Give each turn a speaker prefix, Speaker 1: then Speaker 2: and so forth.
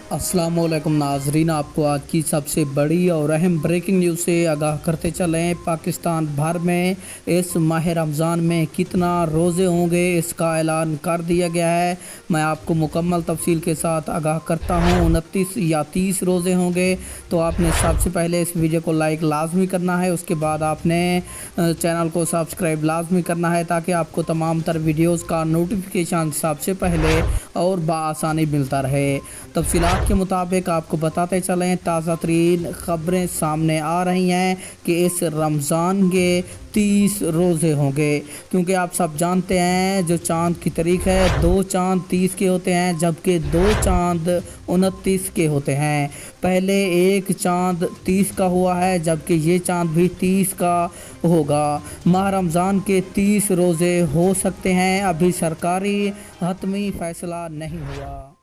Speaker 1: अस्सलाम वालेकुम नाजरीन, आपको आज की सबसे बड़ी और अहम ब्रेकिंग न्यूज़ से आगाह करते चलें। पाकिस्तान भर में इस माह रमज़ान में कितना रोज़े होंगे इसका ऐलान कर दिया गया है। मैं आपको मुकम्मल तफसील के साथ आगाह करता हूं। 29 या 30 रोज़े होंगे। तो आपने सबसे पहले इस वीडियो को लाइक लाजमी करना है, उसके बाद आपने चैनल को सब्सक्राइब लाजमी करना है ताकि आपको तमाम तर वीडियोज़ का नोटिफिकेशन सबसे पहले और बआसानी मिलता रहे। तफसीलात के मुताबिक आपको बताते चलें, ताज़ा तरीन ख़बरें सामने आ रही हैं कि इस रमज़ान के 30 रोज़े होंगे, क्योंकि आप सब जानते हैं जो चाँद की तारीख है, 2 चाँद 30 के होते हैं जबकि 2 चाँद 29 के होते हैं। पहले एक चाँद 30 का हुआ है जबकि ये चाँद भी 30 का होगा। माह रमज़ान के 30 रोज़े हो सकते हैं, अभी सरकारी हतमी फ़ैसला नहीं हुआ।